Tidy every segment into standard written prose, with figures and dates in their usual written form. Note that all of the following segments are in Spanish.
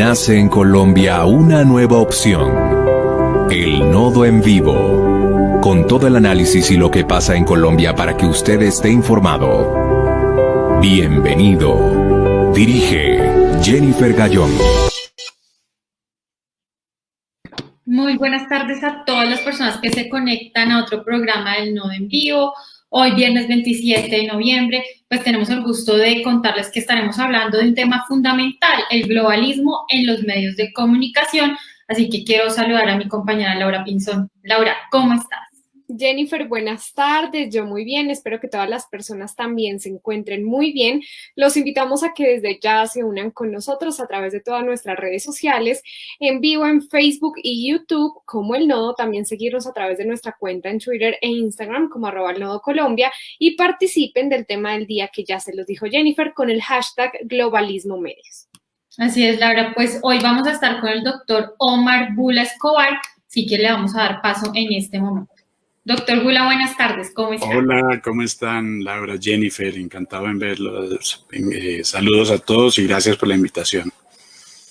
Nace en Colombia una nueva opción, El Nodo en Vivo, con todo el análisis y lo que pasa en Colombia para que usted esté informado. Bienvenido. Dirige Jennifer Gallón. Muy buenas tardes a todas las personas que se conectan a otro programa del Nodo en Vivo. Hoy, viernes 27 de noviembre, pues tenemos el gusto de contarles que estaremos hablando de un tema fundamental, el globalismo en los medios de comunicación. Así que quiero saludar a mi compañera Laura Pinzón. Laura, ¿cómo estás? Jennifer, buenas tardes, yo muy bien, espero que todas las personas también se encuentren muy bien. Los invitamos a que desde ya se unan con nosotros a través de todas nuestras redes sociales, en vivo en Facebook y YouTube como El Nodo, también seguirnos a través de nuestra cuenta en Twitter e Instagram como @elnodocolombia y participen del tema del día que ya se los dijo Jennifer con el hashtag globalismomedios. Así es, Laura, pues hoy vamos a estar con el doctor Omar Bula Escobar, así que le vamos a dar paso en este momento. Doctor Bula, buenas tardes, ¿cómo está? Hola, ¿cómo están, Laura, Jennifer? Encantado en verlos. Saludos a todos y gracias por la invitación.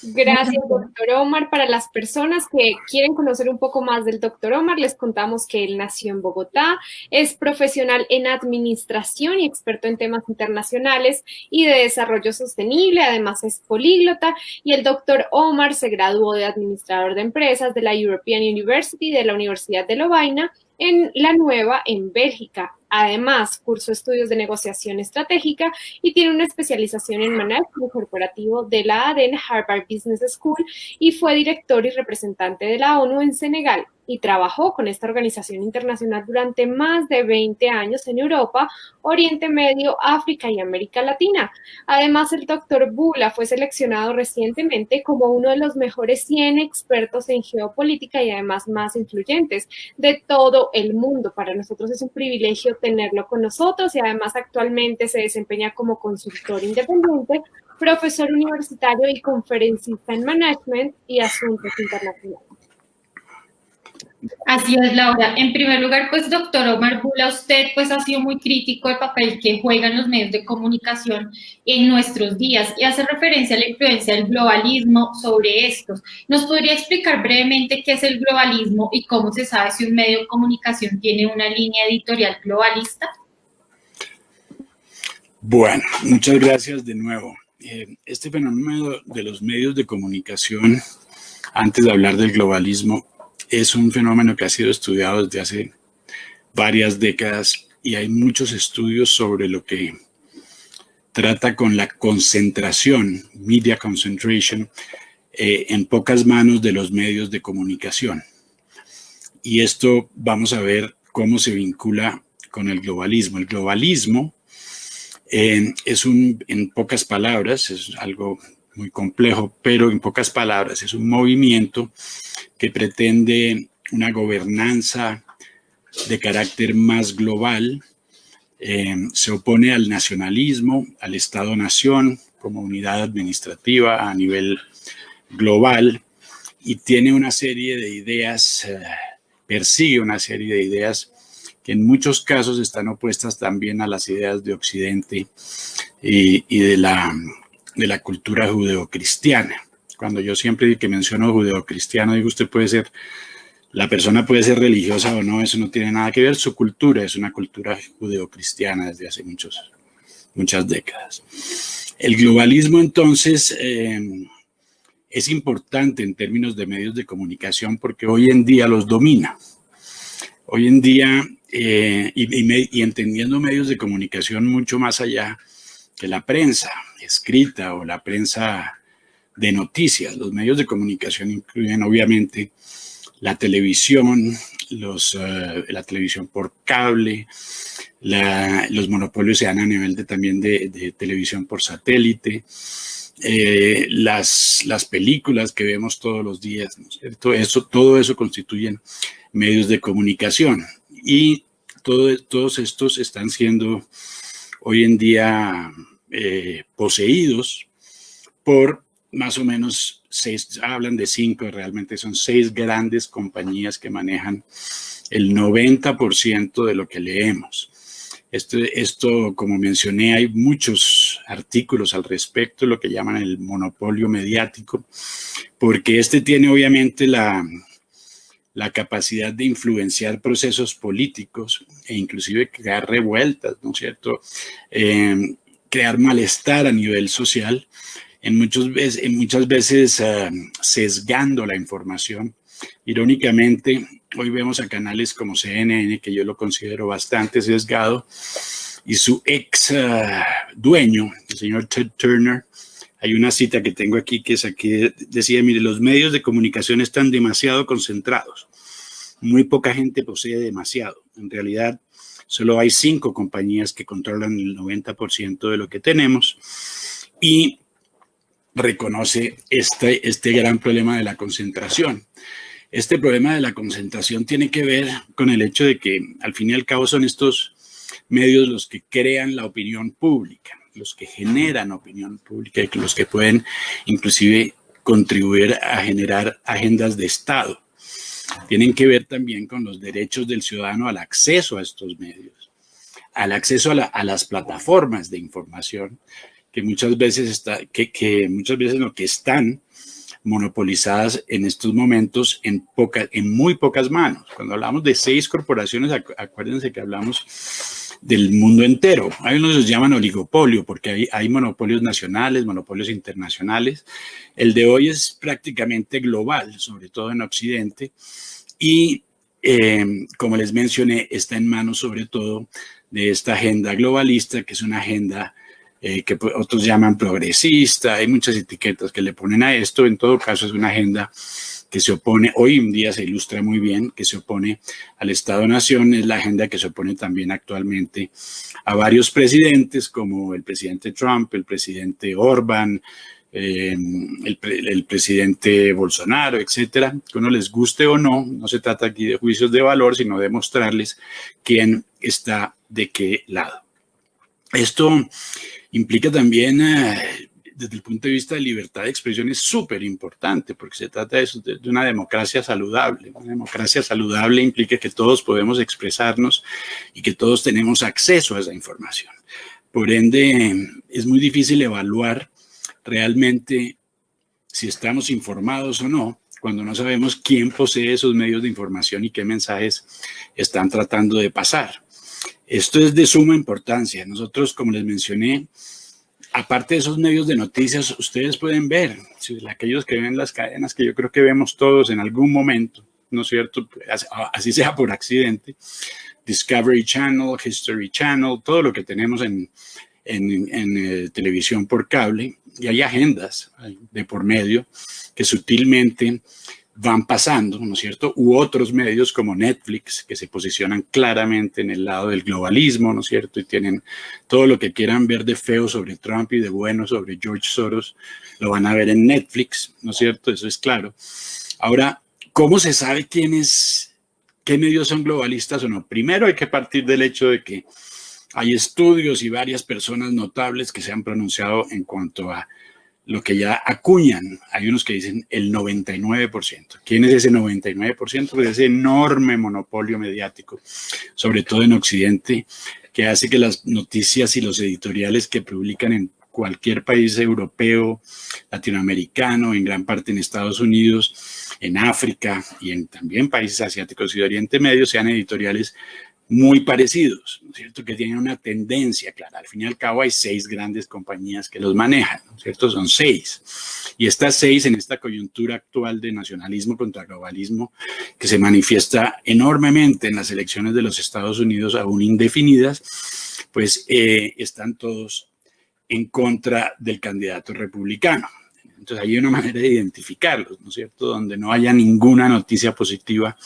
Gracias, doctor Omar. Para las personas que quieren conocer un poco más del doctor Omar, les contamos que él nació en Bogotá, es profesional en administración y experto en temas internacionales y de desarrollo sostenible, además es políglota, y el doctor Omar se graduó de administrador de empresas de la European University de la Universidad de Lovaina en La Nueva, en Bélgica. Además, cursó estudios de negociación estratégica y tiene una especialización en management corporativo de la ADN Harvard Business School y fue director y representante de la ONU en Senegal y trabajó con esta organización internacional durante más de 20 años en Europa, Oriente Medio, África y América Latina. Además, el doctor Bula fue seleccionado recientemente como uno de los mejores 100 expertos en geopolítica y además más influyentes de todo el mundo. Para nosotros es un privilegio tenerlo con nosotros y además actualmente se desempeña como consultor independiente, profesor universitario y conferencista en management y asuntos internacionales. Así es, Laura. En primer lugar, pues, doctor Omar Bula, usted pues ha sido muy crítico del papel que juegan los medios de comunicación en nuestros días y hace referencia a la influencia del globalismo sobre estos. ¿Nos podría explicar brevemente qué es el globalismo y cómo se sabe si un medio de comunicación tiene una línea editorial globalista? Bueno, muchas gracias de nuevo. Este fenómeno de los medios de comunicación, antes de hablar del globalismo, es un fenómeno que ha sido estudiado desde hace varias décadas y hay muchos estudios sobre lo que trata con la concentración, media concentration, en pocas manos de los medios de comunicación. Y esto vamos a ver cómo se vincula con el globalismo. El globalismo en pocas palabras, es algo muy complejo, pero en pocas palabras es un movimiento que pretende una gobernanza de carácter más global, se opone al nacionalismo, al Estado-nación como unidad administrativa a nivel global y tiene una serie de ideas, persigue una serie de ideas que en muchos casos están opuestas también a las ideas de Occidente y de la cultura judeocristiana. Cuando yo siempre que menciono judeocristiano, digo, la persona puede ser religiosa o no, eso no tiene nada que ver. Su cultura es una cultura judeocristiana desde hace muchas décadas. El globalismo, entonces, es importante en términos de medios de comunicación porque hoy en día los domina. Hoy en día, y entendiendo medios de comunicación mucho más allá que la prensa escrita o la prensa de noticias. Los medios de comunicación incluyen obviamente la televisión, la televisión por cable, los monopolios se dan a nivel también de televisión por satélite, las películas que vemos todos los días, ¿no es cierto? Todo eso constituyen medios de comunicación y todos estos están siendo hoy en día poseídos por más o menos 6, hablan de 5, realmente son 6 grandes compañías que manejan el 90% de lo que leemos. Esto, como mencioné, hay muchos artículos al respecto, lo que llaman el monopolio mediático, porque este tiene obviamente la capacidad de influenciar procesos políticos e inclusive crear revueltas, ¿no es cierto? Crear malestar a nivel social, muchas veces sesgando la información. Irónicamente, hoy vemos a canales como CNN, que yo lo considero bastante sesgado, y su ex dueño, el señor Ted Turner. Hay una cita que tengo aquí que saqué, decía, mire, los medios de comunicación están demasiado concentrados. Muy poca gente posee demasiado. En realidad, solo hay 5 compañías que controlan el 90% de lo que tenemos, y reconoce este gran problema de la concentración. Este problema de la concentración tiene que ver con el hecho de que, al fin y al cabo, son estos medios los que crean la opinión pública, los que generan opinión pública y los que pueden inclusive contribuir a generar agendas de Estado. Tienen que ver también con los derechos del ciudadano al acceso a estos medios, al acceso a las plataformas de información que muchas veces lo que están monopolizadas en estos momentos en muy pocas manos. Cuando hablamos de 6 corporaciones, acuérdense que hablamos del mundo entero. Hay unos que los llaman oligopolio porque hay monopolios nacionales, monopolios internacionales. El de hoy es prácticamente global, sobre todo en Occidente, y como les mencioné, está en manos sobre todo de esta agenda globalista, que es una agenda que otros llaman progresista. Hay muchas etiquetas que le ponen a esto. En todo caso, es una agenda que se opone, hoy en día se ilustra muy bien, que se opone al Estado-Nación. Es la agenda que se opone también actualmente a varios presidentes, como el presidente Trump, el presidente Orbán, el presidente Bolsonaro, etcétera. Que uno les guste o no, no se trata aquí de juicios de valor, sino de mostrarles quién está de qué lado. Esto implica también, desde el punto de vista de libertad de expresión, es súper importante, porque se trata de una democracia saludable. Una democracia saludable implica que todos podemos expresarnos y que todos tenemos acceso a esa información. Por ende, es muy difícil evaluar realmente si estamos informados o no, cuando no sabemos quién posee esos medios de información y qué mensajes están tratando de pasar. Esto es de suma importancia. Nosotros, como les mencioné, aparte de esos medios de noticias, ustedes pueden ver, aquellos que ven las cadenas que yo creo que vemos todos en algún momento, ¿no es cierto? Así sea por accidente. Discovery Channel, History Channel, todo lo que tenemos en televisión por cable, y hay agendas de por medio que sutilmente van pasando, ¿no es cierto? U otros medios como Netflix, que se posicionan claramente en el lado del globalismo, ¿no es cierto? Y tienen todo lo que quieran ver de feo sobre Trump y de bueno sobre George Soros, lo van a ver en Netflix, ¿no es cierto? Eso es claro. Ahora, ¿cómo se sabe qué medios son globalistas o no? Primero hay que partir del hecho de que hay estudios y varias personas notables que se han pronunciado en cuanto a lo que ya acuñan. Hay unos que dicen el 99%. ¿Quién es ese 99%? Pues ese enorme monopolio mediático, sobre todo en Occidente, que hace que las noticias y los editoriales que publican en cualquier país europeo, latinoamericano, en gran parte en Estados Unidos, en África y en también países asiáticos y de Oriente Medio sean editoriales muy parecidos, ¿no es cierto? Que tienen una tendencia clara. Al fin y al cabo hay 6 grandes compañías que los manejan, ¿no es cierto? Son 6. Y estas 6, en esta coyuntura actual de nacionalismo contra globalismo, que se manifiesta enormemente en las elecciones de los Estados Unidos aún indefinidas, pues están todos en contra del candidato republicano. Entonces hay una manera de identificarlos, ¿no es cierto? Donde no haya ninguna noticia positiva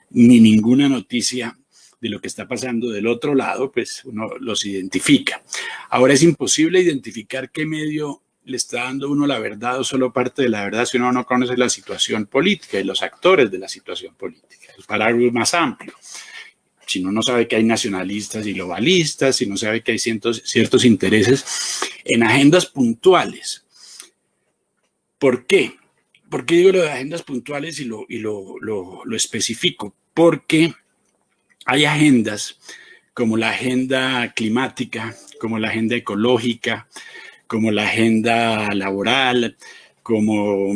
ni ninguna noticia de lo que está pasando del otro lado, pues uno los identifica. Ahora es imposible identificar qué medio le está dando uno la verdad o solo parte de la verdad si uno no conoce la situación política y los actores de la situación política. Es para algo más amplio. Si uno no sabe que hay nacionalistas y globalistas, si no sabe que hay ciertos intereses en agendas puntuales. ¿Por qué? ¿Por qué digo lo de agendas puntuales y lo especifico? Porque hay agendas como la agenda climática, como la agenda ecológica, como la agenda laboral, como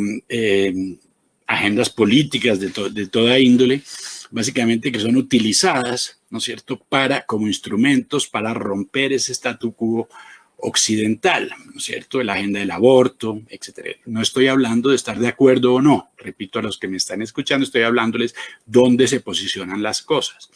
agendas políticas de toda índole, básicamente que son utilizadas, ¿no es cierto?, como instrumentos para romper ese statu quo occidental, ¿no es cierto?, la agenda del aborto, etcétera. No estoy hablando de estar de acuerdo o no, repito a los que me están escuchando, estoy hablándoles dónde se posicionan las cosas.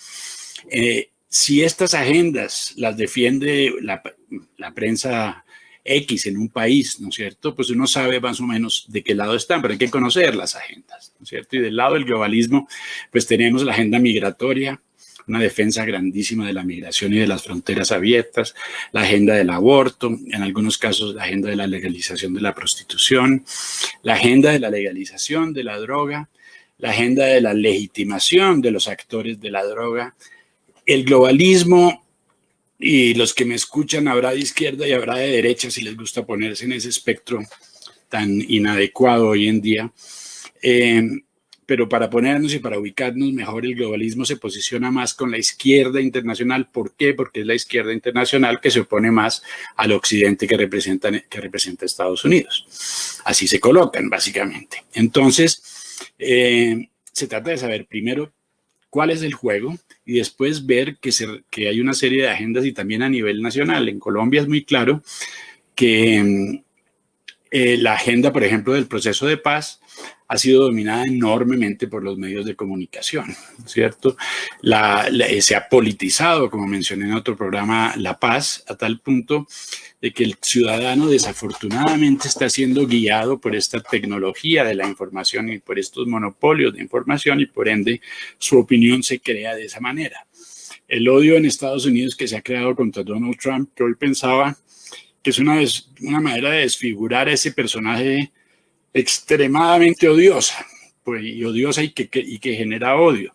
Si estas agendas las defiende la prensa X en un país, ¿no es cierto?, pues uno sabe más o menos de qué lado están, pero hay que conocer las agendas, ¿no es cierto? Y del lado del globalismo, pues tenemos la agenda migratoria, una defensa grandísima de la migración y de las fronteras abiertas, la agenda del aborto, en algunos casos la agenda de la legalización de la prostitución, la agenda de la legalización de la droga, la agenda de la legitimación de los actores de la droga. El globalismo, y los que me escuchan, habrá de izquierda y habrá de derecha si les gusta ponerse en ese espectro tan inadecuado hoy en día. Pero para ponernos y para ubicarnos mejor, el globalismo se posiciona más con la izquierda internacional. ¿Por qué? Porque es la izquierda internacional que se opone más al occidente que representa Estados Unidos. Así se colocan, básicamente. Entonces, se trata de saber primero cuál es el juego y después ver que hay una serie de agendas y también a nivel nacional. En Colombia es muy claro que la agenda, por ejemplo, del proceso de paz ha sido dominada enormemente por los medios de comunicación, ¿cierto? Se ha politizado, como mencioné en otro programa, la paz, a tal punto de que el ciudadano desafortunadamente está siendo guiado por esta tecnología de la información y por estos monopolios de información, y por ende su opinión se crea de esa manera. El odio en Estados Unidos que se ha creado contra Donald Trump, que hoy pensaba que es una manera de desfigurar a ese personaje extremadamente odiosa, pues, y que genera odio.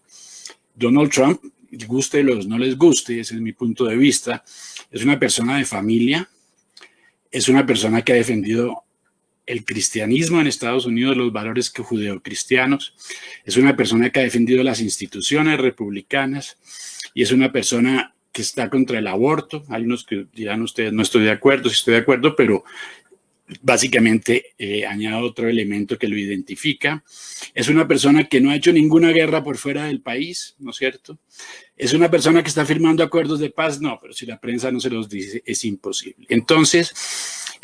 Donald Trump, les guste o no les guste, ese es mi punto de vista, es una persona de familia, es una persona que ha defendido el cristianismo en Estados Unidos, los valores judeocristianos, es una persona que ha defendido las instituciones republicanas y es una persona que está contra el aborto. Hay unos que dirán ustedes, no estoy de acuerdo, sí estoy de acuerdo, pero básicamente añado otro elemento que lo identifica. Es una persona que no ha hecho ninguna guerra por fuera del país, ¿no es cierto? Es una persona que está firmando acuerdos de paz, no, pero si la prensa no se los dice, es imposible. Entonces,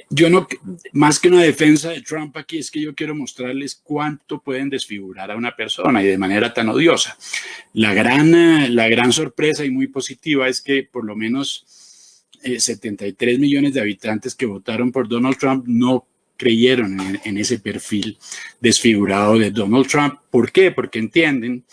yo no, más que una defensa de Trump aquí, es que yo quiero mostrarles cuánto pueden desfigurar a una persona y de manera tan odiosa. La gran sorpresa y muy positiva es que por lo menos 73 millones de habitantes que votaron por Donald Trump no creyeron en ese perfil desfigurado de Donald Trump. ¿Por qué? Porque entienden,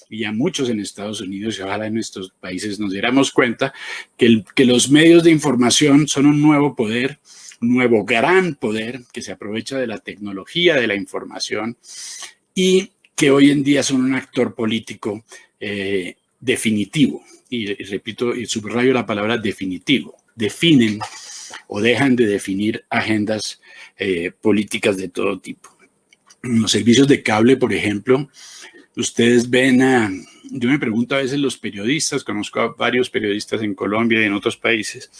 y ya muchos en Estados Unidos y ojalá en nuestros países nos diéramos cuenta, que los medios de información son un nuevo poder, un nuevo gran poder que se aprovecha de la tecnología de la información y que hoy en día son un actor político definitivo. Y repito y subrayo la palabra definitivo. Definen o dejan de definir agendas políticas de todo tipo. Los servicios de cable, por ejemplo, ustedes ven, yo me pregunto a veces los periodistas, conozco a varios periodistas en Colombia y en otros países,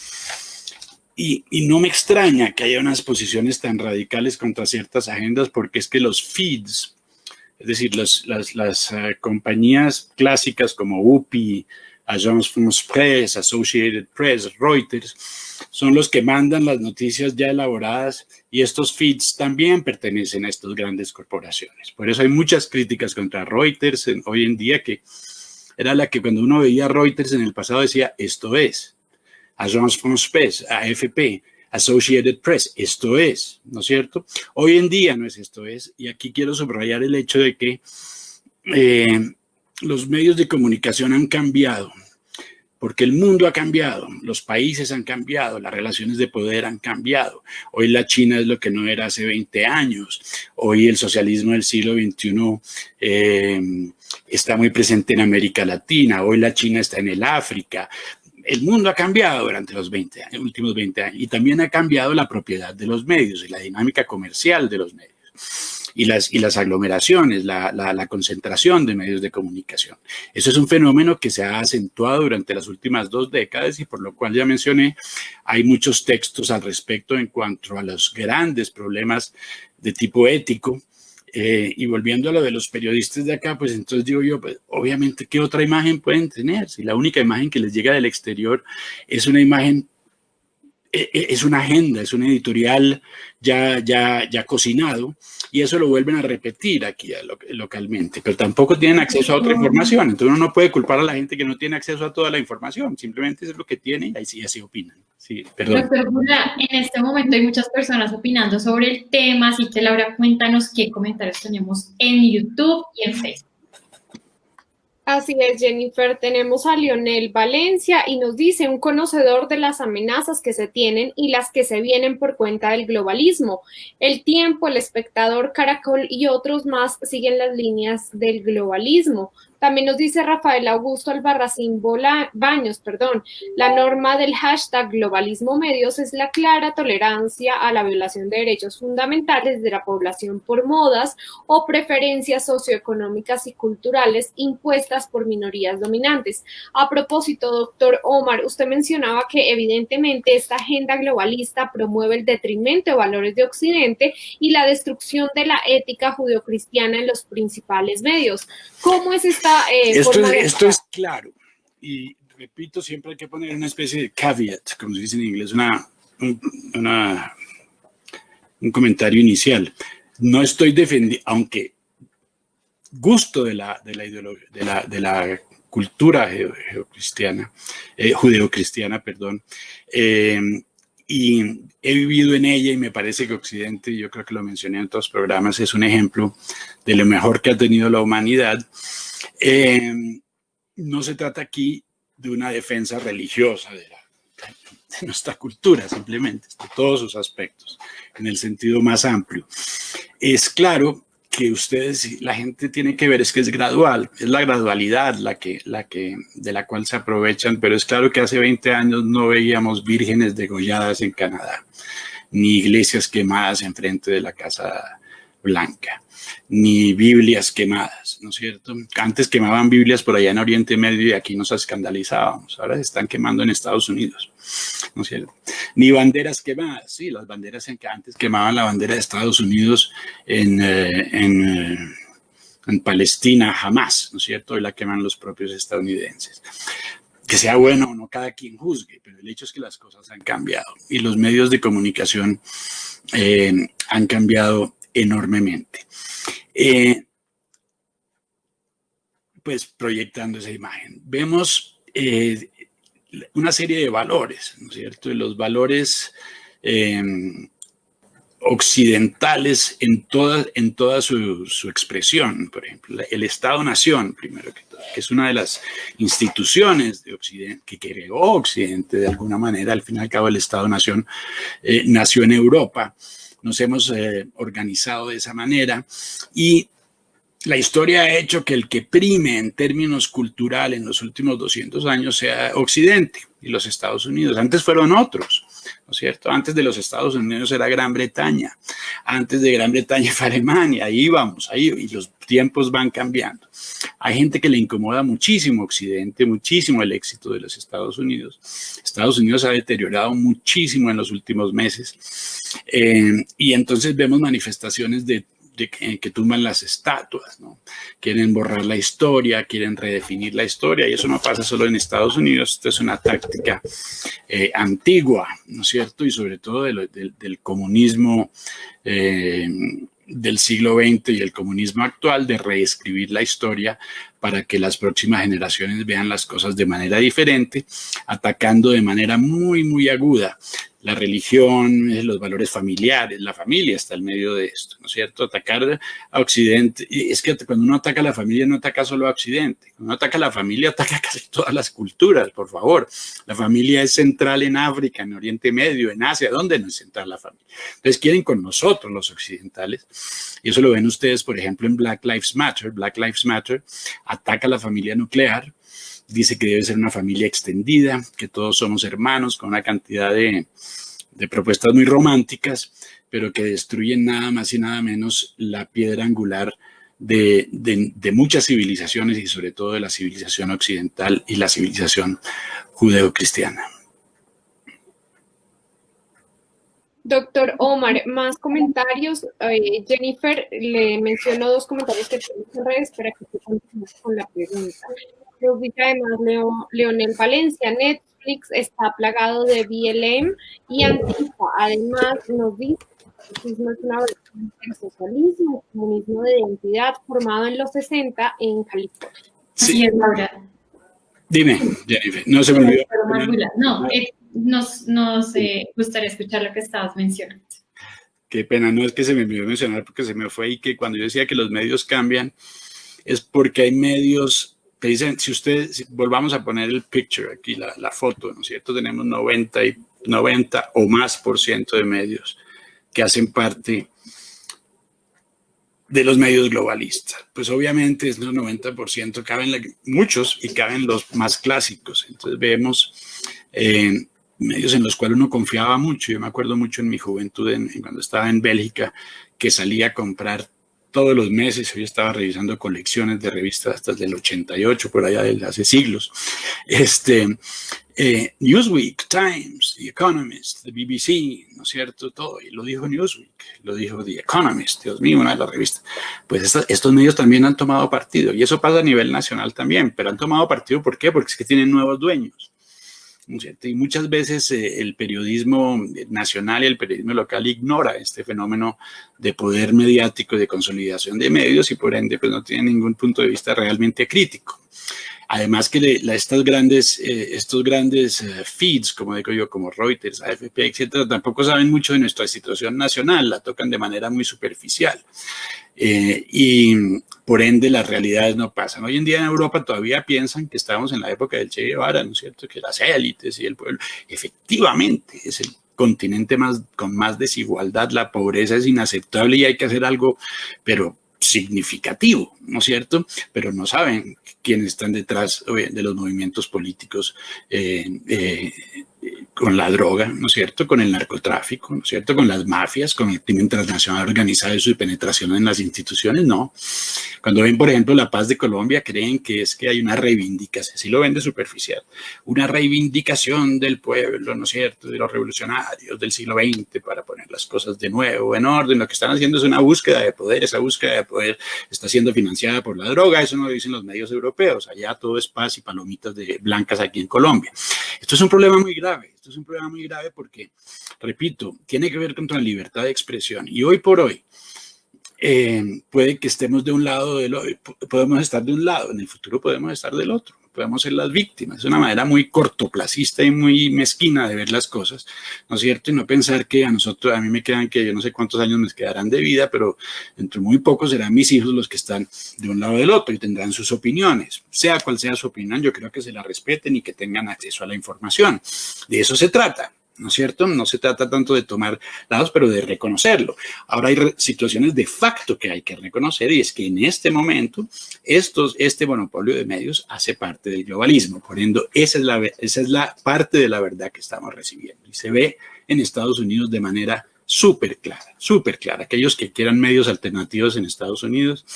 y no me extraña que haya unas posiciones tan radicales contra ciertas agendas, porque es que los feeds, es decir, las compañías clásicas como UPI, Agence France-Presse, Associated Press, Reuters, son los que mandan las noticias ya elaboradas y estos feeds también pertenecen a estas grandes corporaciones. Por eso hay muchas críticas contra Reuters hoy en día, que era la que cuando uno veía Reuters en el pasado decía, esto es. Agence France-Presse, AFP, Associated Press, esto es, ¿no es cierto? Hoy en día no es esto es, y aquí quiero subrayar el hecho de que los medios de comunicación han cambiado, porque el mundo ha cambiado, los países han cambiado, las relaciones de poder han cambiado. Hoy la China es lo que no era hace 20 años. Hoy el socialismo del siglo XXI está muy presente en América Latina. Hoy la China está en el África. El mundo ha cambiado durante los últimos 20 años y también ha cambiado la propiedad de los medios y la dinámica comercial de los medios. y las aglomeraciones, la concentración de medios de comunicación. Eso es un fenómeno que se ha acentuado durante las últimas 2 décadas y por lo cual ya mencioné, hay muchos textos al respecto en cuanto a los grandes problemas de tipo ético. Y volviendo a lo de los periodistas de acá, pues entonces digo yo, pues, obviamente, ¿qué otra imagen pueden tener? Si la única imagen que les llega del exterior es una imagen, es una agenda, es un editorial ya cocinado, y eso lo vuelven a repetir aquí localmente, pero tampoco tienen acceso a otra información. Entonces uno no puede culpar a la gente que no tiene acceso a toda la información, simplemente es lo que tiene y ahí sí así opinan. Sí, perdón. Doctor Gula, en este momento hay muchas personas opinando sobre el tema, así que Laura, cuéntanos qué comentarios tenemos en YouTube y en Facebook. Así es, Jennifer. Tenemos a Lionel Valencia y nos dice: un conocedor de las amenazas que se tienen y las que se vienen por cuenta del globalismo. El Tiempo, El Espectador, Caracol y otros más siguen las líneas del globalismo. También nos dice Rafael Augusto Albarracín Baños, la norma del hashtag globalismo medios es la clara tolerancia a la violación de derechos fundamentales de la población por modas o preferencias socioeconómicas y culturales impuestas por minorías dominantes. A propósito, doctor Omar, usted mencionaba que evidentemente esta agenda globalista promueve el detrimento de valores de Occidente y la destrucción de la ética judeocristiana en los principales medios. ¿Cómo es esta esto es claro, y repito, siempre hay que poner una especie de caveat, como se dice en inglés, un comentario inicial. No estoy defendiendo, aunque gusto de la cultura judeocristiana, y he vivido en ella y me parece que Occidente, yo creo que lo mencioné en otros programas, es un ejemplo de lo mejor que ha tenido la humanidad. No se trata aquí de una defensa religiosa de nuestra cultura, simplemente, de todos sus aspectos, en el sentido más amplio. Es claro que la gente tiene que ver, es que es gradual, es la gradualidad de la cual se aprovechan, pero es claro que hace 20 años no veíamos vírgenes degolladas en Canadá, ni iglesias quemadas enfrente de la Casa Blanca, ni Biblias quemadas, ¿no es cierto? Antes quemaban Biblias por allá en Oriente Medio y aquí nos escandalizábamos, ahora se están quemando en Estados Unidos, ¿no es cierto? Ni banderas quemadas, sí, las banderas en que antes quemaban la bandera de Estados Unidos en Palestina, jamás, ¿no es cierto? Hoy la queman los propios estadounidenses. Que sea bueno o no, cada quien juzgue, pero el hecho es que las cosas han cambiado y los medios de comunicación han cambiado enormemente. Pues proyectando esa imagen, vemos una serie de valores, ¿no es cierto? Y los valores occidentales en toda su expresión. Por ejemplo, el Estado-Nación, primero que todo, que es una de las instituciones de Occidente, que creó Occidente de alguna manera. Al fin y al cabo, el Estado-Nación nació en Europa. Nos hemos organizado de esa manera y la historia ha hecho que el que prime en términos culturales en los últimos 200 años sea Occidente y los Estados Unidos. Antes fueron otros, ¿no es cierto? Antes de los Estados Unidos era Gran Bretaña, antes de Gran Bretaña fue Alemania, ahí vamos, y los tiempos van cambiando. Hay gente que le incomoda muchísimo Occidente, muchísimo el éxito de los Estados Unidos. Estados Unidos ha deteriorado muchísimo en los últimos meses y entonces vemos manifestaciones de que tumban las estatuas, ¿no? Quieren borrar la historia, quieren redefinir la historia, y eso no pasa solo en Estados Unidos. Esto es una táctica antigua, ¿no es cierto? Y sobre todo del comunismo del siglo XX y el comunismo actual, de reescribir la historia para que las próximas generaciones vean las cosas de manera diferente, atacando de manera muy, muy aguda la religión, los valores familiares. La familia está en medio de esto, ¿no es cierto? Atacar a Occidente, y es que cuando uno ataca a la familia no ataca solo a Occidente, cuando uno ataca a la familia ataca a casi todas las culturas, por favor. La familia es central en África, en Oriente Medio, en Asia. ¿Dónde no es central la familia? Entonces quieren con nosotros los occidentales, y eso lo ven ustedes, por ejemplo, en Black Lives Matter. Black Lives Matter ataca a la familia nuclear, dice que debe ser una familia extendida, que todos somos hermanos, con una cantidad de de propuestas muy románticas, pero que destruyen nada más y nada menos la piedra angular de muchas civilizaciones y sobre todo de la civilización occidental y la civilización judeocristiana. Doctor Omar, más comentarios. Jennifer le mencionó 2 comentarios que tenemos en redes para que continúe con la pregunta. Nos dice además Leonel Valencia, Netflix está plagado de BLM y Antifa. Además nos dice que es una versión del socialismo, comunismo de identidad formado en los 60 en California. Sí, es Laura. Dime, Jennifer, no se me olvidó. No, nos gustaría escuchar lo que estabas mencionando. Qué pena, no es que se me olvidó mencionar porque se me fue y que cuando yo decía que los medios cambian es porque hay medios que dicen, si volvamos a poner el picture aquí, la foto, ¿no es cierto? Tenemos 90 o más % de medios que hacen parte de los medios globalistas. Pues obviamente esos 90% caben muchos y caben los más clásicos. Entonces vemos medios en los cuales uno confiaba mucho. Yo me acuerdo mucho en mi juventud, cuando estaba en Bélgica, que salía a comprar todos los meses. Hoy estaba revisando colecciones de revistas hasta del 88, por allá de hace siglos. Newsweek, Times, The Economist, the BBC, ¿no es cierto? Todo. Y lo dijo Newsweek, lo dijo The Economist, Dios mío, una de las revistas. Pues estos medios también han tomado partido. Y eso pasa a nivel nacional también. Pero han tomado partido, ¿por qué? Porque es que tienen nuevos dueños. Y muchas veces el periodismo nacional y el periodismo local ignora este fenómeno de poder mediático y de consolidación de medios y por ende pues no tiene ningún punto de vista realmente crítico. Además que estos grandes feeds, como digo yo, como Reuters, AFP, etcétera, tampoco saben mucho de nuestra situación nacional, la tocan de manera muy superficial. Y por ende las realidades no pasan. Hoy en día en Europa todavía piensan que estamos en la época del Che Guevara, ¿no es cierto? Que las élites y el pueblo, efectivamente, es el continente con más desigualdad, la pobreza es inaceptable y hay que hacer algo, pero significativo, ¿no es cierto? Pero no saben quiénes están detrás de los movimientos políticos con la droga, ¿no es cierto? Con el narcotráfico, ¿no es cierto? Con las mafias, con el crimen transnacional organizado y su penetración en las instituciones, no. Cuando ven, por ejemplo, la paz de Colombia, creen que es que hay una reivindicación, así lo ven de superficial, una reivindicación del pueblo, ¿no es cierto? De los revolucionarios del siglo XX para poner las cosas de nuevo en orden. Lo que están haciendo es una búsqueda de poder, esa búsqueda de poder está siendo financiada por la droga, eso no lo dicen los medios europeos, allá todo es paz y palomitas blancas aquí en Colombia. Esto es un problema muy grave. Esto es un problema muy grave porque, repito, tiene que ver con la libertad de expresión. Y hoy por hoy, puede que estemos de un lado, podemos estar de un lado, en el futuro podemos estar del otro, podemos ser las víctimas. Es una manera muy cortoplacista y muy mezquina de ver las cosas, ¿no es cierto? Y no pensar que a mí me quedan que yo no sé cuántos años me quedarán de vida, pero dentro de muy poco serán mis hijos los que están de un lado del otro y tendrán sus opiniones. Sea cual sea su opinión, yo creo que se la respeten y que tengan acceso a la información. De eso se trata, ¿no es cierto? No se trata tanto de tomar lados, pero de reconocerlo. Ahora hay situaciones de facto que hay que reconocer y es que en este momento este monopolio de medios hace parte del globalismo. Por ende, esa es la parte de la verdad que estamos recibiendo y se ve en Estados Unidos de manera súper clara, súper clara. Aquellos que quieran medios alternativos en Estados Unidos,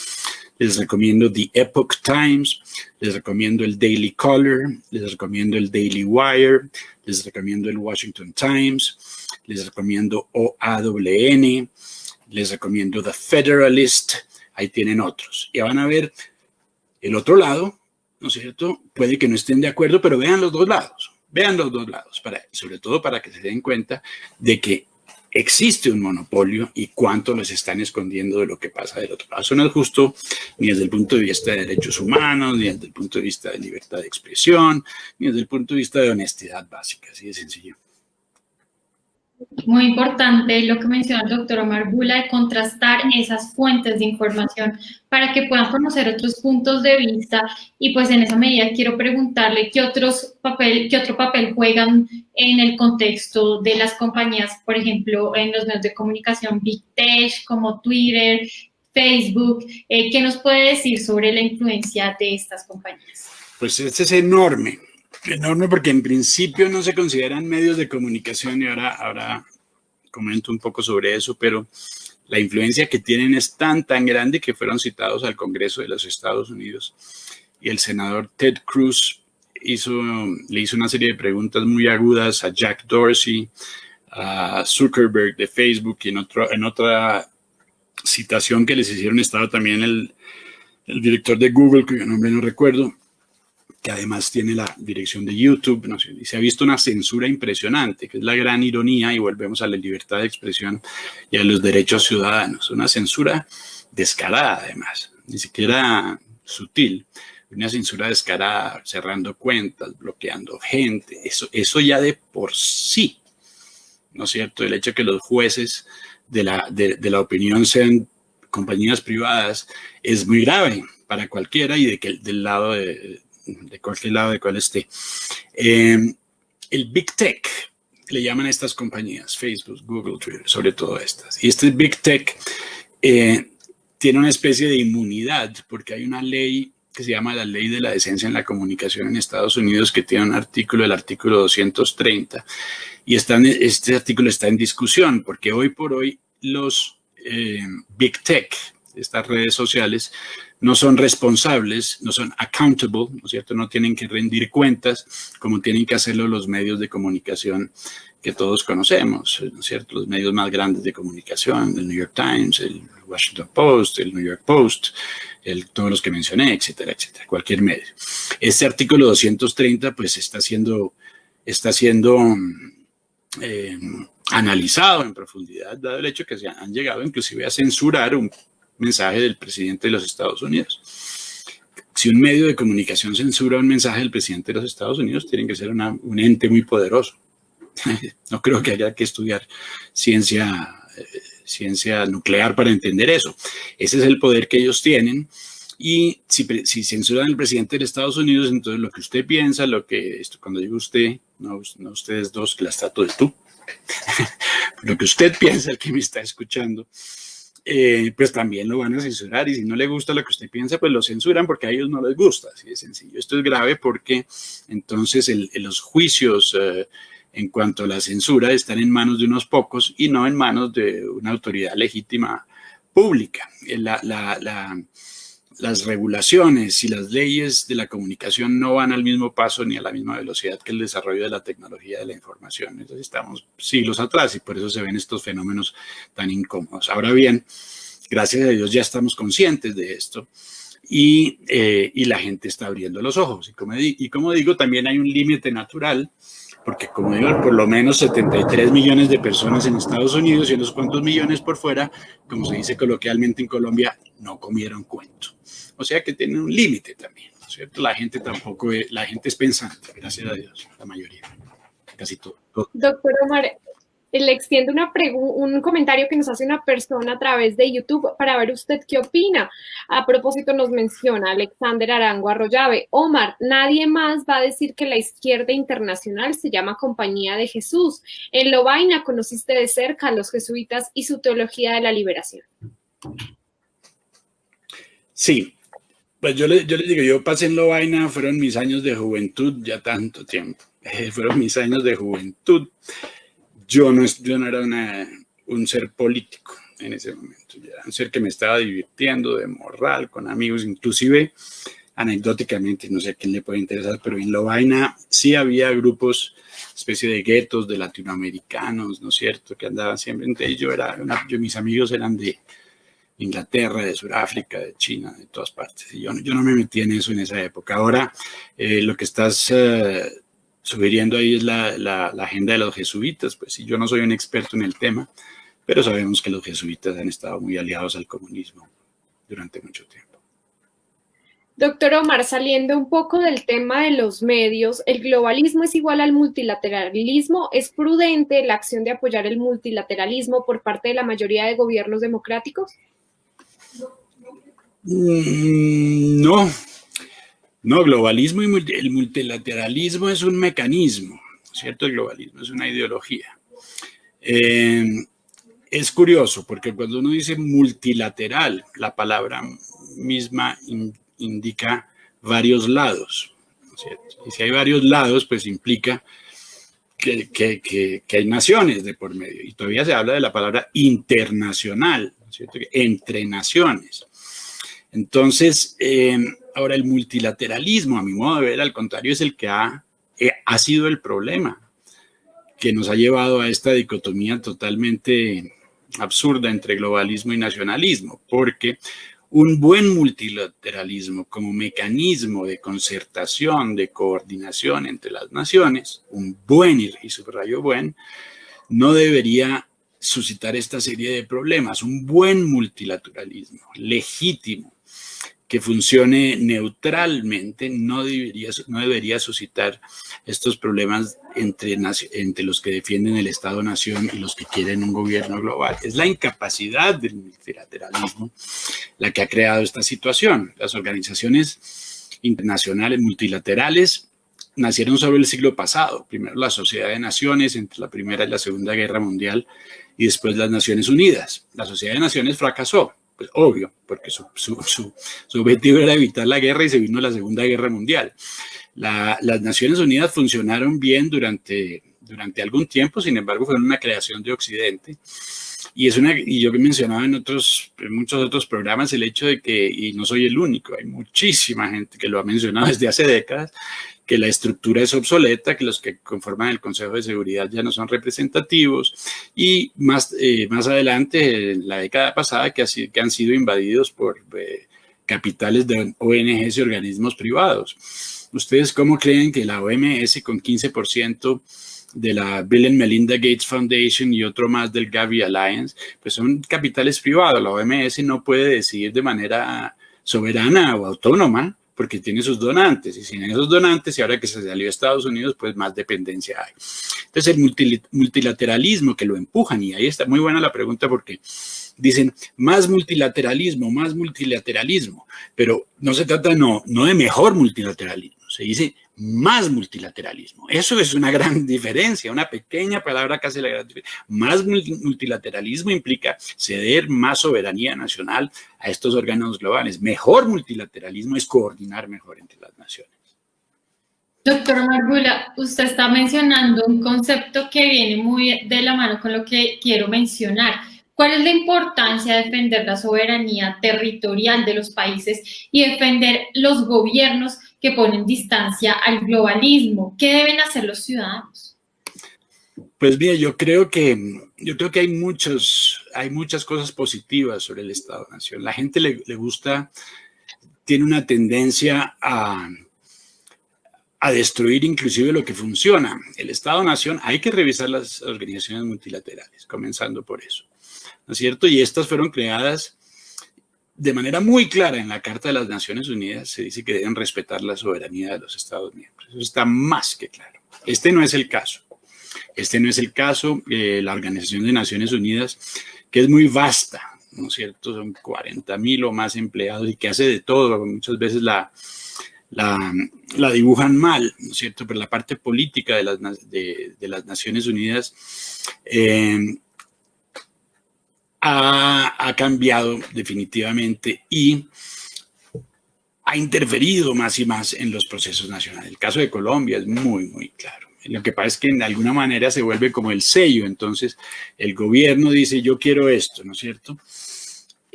les recomiendo The Epoch Times, les recomiendo el Daily Caller, les recomiendo el Daily Wire, les recomiendo el Washington Times, les recomiendo OAWN, les recomiendo The Federalist, ahí tienen otros. Ya van a ver el otro lado, ¿no es cierto? Puede que no estén de acuerdo, pero vean los dos lados, sobre todo para que se den cuenta de que existe un monopolio y cuánto les están escondiendo de lo que pasa del otro lado. Eso no es justo ni desde el punto de vista de derechos humanos, ni desde el punto de vista de libertad de expresión, ni desde el punto de vista de honestidad básica, así de sencillo. Muy importante lo que menciona el doctor Omar Bula de contrastar esas fuentes de información para que puedan conocer otros puntos de vista y pues en esa medida quiero preguntarle qué otro papel juegan en el contexto de las compañías, por ejemplo, en los medios de comunicación Big Tech como Twitter, Facebook. ¿Qué nos puede decir sobre la influencia de estas compañías? Pues este es enorme. Enorme, porque en principio no se consideran medios de comunicación y ahora comento un poco sobre eso, pero la influencia que tienen es tan grande que fueron citados al Congreso de los Estados Unidos y el senador Ted Cruz le hizo una serie de preguntas muy agudas a Jack Dorsey, a Zuckerberg de Facebook, y en otra citación que les hicieron estaba también el director de Google, cuyo nombre no recuerdo, que además tiene la dirección de YouTube, no sé, y se ha visto una censura impresionante, que es la gran ironía, y volvemos a la libertad de expresión y a los derechos ciudadanos. Una censura descarada, además, ni siquiera sutil, una censura descarada, cerrando cuentas, bloqueando gente, eso ya de por sí, ¿no es cierto? El hecho de que los jueces de la opinión sean compañías privadas es muy grave para cualquiera, y del lado de cualquier lado de cual esté. El Big Tech, le llaman a estas compañías, Facebook, Google, Twitter, sobre todo estas. Y este Big Tech tiene una especie de inmunidad, porque hay una ley que se llama la Ley de la Decencia en la Comunicación en Estados Unidos, que tiene un artículo, el artículo 230, y este artículo está en discusión, porque hoy por hoy los Big Tech, estas redes sociales, no son responsables, no son accountable, ¿no es cierto? No tienen que rendir cuentas como tienen que hacerlo los medios de comunicación que todos conocemos, ¿no es cierto? Los medios más grandes de comunicación, el New York Times, el Washington Post, el New York Post, todos los que mencioné, etcétera, etcétera, cualquier medio. Este artículo 230 pues está siendo analizado en profundidad, dado el hecho que se han llegado inclusive a censurar un mensaje del presidente de los Estados Unidos. Si un medio de comunicación censura un mensaje del presidente de los Estados Unidos, tiene que ser un ente muy poderoso. No creo que haya que estudiar ciencia nuclear para entender eso. Ese es el poder que ellos tienen. Y si censuran al presidente de Estados Unidos, entonces lo que usted piensa, cuando digo usted, no ustedes dos, que las trato de tú, lo que usted piensa, el que me está escuchando, pues también lo van a censurar, y si no le gusta lo que usted piensa, pues lo censuran porque a ellos no les gusta, así de sencillo. Esto es grave porque entonces los juicios en cuanto a la censura están en manos de unos pocos y no en manos de una autoridad legítima pública. Las regulaciones y las leyes de la comunicación no van al mismo paso ni a la misma velocidad que el desarrollo de la tecnología de la información. Entonces estamos siglos atrás y por eso se ven estos fenómenos tan incómodos. Ahora bien, gracias a Dios ya estamos conscientes de esto y la gente está abriendo los ojos. Y como digo, también hay un límite natural, porque como digo, por lo menos 73 millones de personas en Estados Unidos y unos cuantos millones por fuera, como se dice coloquialmente en Colombia, no comieron cuento. O sea que tienen un límite también, ¿no es cierto? La gente es pensante, gracias a Dios, la mayoría, casi todo. Doctor Omar, le extiendo un comentario que nos hace una persona a través de YouTube para ver usted qué opina. A propósito, nos menciona Alexander Arango Arroyave: Omar, nadie más va a decir que la izquierda internacional se llama Compañía de Jesús. En Lovaina conociste de cerca a los jesuitas y su teología de la liberación. Sí, pues yo les digo, yo pasé en Lovaina, fueron mis años de juventud, ya tanto tiempo, fueron mis años de juventud. Yo no era un ser político en ese momento, yo era un ser que me estaba divirtiendo de morral, con amigos, inclusive anecdóticamente, no sé a quién le puede interesar, pero en Lovaina sí había grupos, especie de guetos de latinoamericanos, ¿no es cierto?, que andaban siempre entre ellos. Mis amigos eran de Inglaterra, de Sudáfrica, de China, de todas partes, y yo no me metí en eso en esa época. Ahora lo que estás sugiriendo ahí es la agenda de los jesuitas. Pues sí, yo no soy un experto en el tema, pero sabemos que los jesuitas han estado muy aliados al comunismo durante mucho tiempo. Doctor Omar, saliendo un poco del tema de los medios, ¿el globalismo es igual al multilateralismo? ¿Es prudente la acción de apoyar el multilateralismo por parte de la mayoría de gobiernos democráticos? No, globalismo y el multilateralismo es un mecanismo, ¿cierto? El globalismo es una ideología. Es curioso porque cuando uno dice multilateral, la palabra misma indica varios lados, cierto? Y si hay varios lados, pues implica que hay naciones de por medio. Y todavía se habla de la palabra internacional, ¿no es cierto? Entre naciones. Entonces, ahora el multilateralismo, a mi modo de ver, al contrario, es el que ha sido el problema que nos ha llevado a esta dicotomía totalmente absurda entre globalismo y nacionalismo, porque un buen multilateralismo como mecanismo de concertación, de coordinación entre las naciones, un buen, y subrayo buen, no debería suscitar esta serie de problemas. Un buen multilateralismo legítimo, que funcione neutralmente, no debería suscitar estos problemas entre los que defienden el Estado-Nación y los que quieren un gobierno global. Es la incapacidad del multilateralismo la que ha creado esta situación. Las organizaciones internacionales multilaterales nacieron sobre el siglo pasado. Primero la Sociedad de Naciones entre la Primera y la Segunda Guerra Mundial y después las Naciones Unidas. La Sociedad de Naciones fracasó. Pues obvio, porque su objetivo era evitar la guerra y se vino la Segunda Guerra Mundial. Las Naciones Unidas funcionaron bien durante algún tiempo, sin embargo, fueron una creación de Occidente. Y yo que mencionaba en muchos otros programas el hecho de que, y no soy el único, hay muchísima gente que lo ha mencionado desde hace décadas, que la estructura es obsoleta, que los que conforman el Consejo de Seguridad ya no son representativos, y más adelante, en la década pasada, que han sido invadidos por capitales de ONGs y organismos privados. ¿Ustedes cómo creen que la OMS, con 15% de la Bill and Melinda Gates Foundation y otro más del Gavi Alliance, pues son capitales privados? La OMS no puede decidir de manera soberana o autónoma, porque tiene sus donantes, y sin esos donantes, y ahora que se salió de Estados Unidos, pues más dependencia hay. Entonces el multilateralismo que lo empujan, y ahí está muy buena la pregunta, porque dicen más multilateralismo, pero no se trata no de mejor multilateralismo, se dice más multilateralismo. Eso es una gran diferencia, una pequeña palabra que hace la gran diferencia. Más multilateralismo implica ceder más soberanía nacional a estos órganos globales. Mejor multilateralismo es coordinar mejor entre las naciones. Doctor Marbula, usted está mencionando un concepto que viene muy de la mano con lo que quiero mencionar. ¿Cuál es la importancia de defender la soberanía territorial de los países y defender los gobiernos que ponen distancia al globalismo? ¿Qué deben hacer los ciudadanos? Pues bien, yo creo que hay muchas cosas positivas sobre el Estado-Nación. La gente le gusta, tiene una tendencia a destruir inclusive lo que funciona. El Estado-Nación, hay que revisar las organizaciones multilaterales, comenzando por eso, ¿no es cierto? Y estas fueron creadas de manera muy clara en la Carta de las Naciones Unidas. Se dice que deben respetar la soberanía de los Estados miembros. Eso está más que claro. Este no es el caso. La Organización de Naciones Unidas, que es muy vasta, ¿no es cierto? Son 40,000 o más empleados y que hace de todo. Muchas veces la dibujan mal, ¿no es cierto? Pero la parte política de las Naciones Unidas ha cambiado definitivamente y ha interferido más y más en los procesos nacionales. El caso de Colombia es muy, muy claro. Lo que pasa es que de alguna manera se vuelve como el sello. Entonces el gobierno dice, yo quiero esto, ¿no es cierto?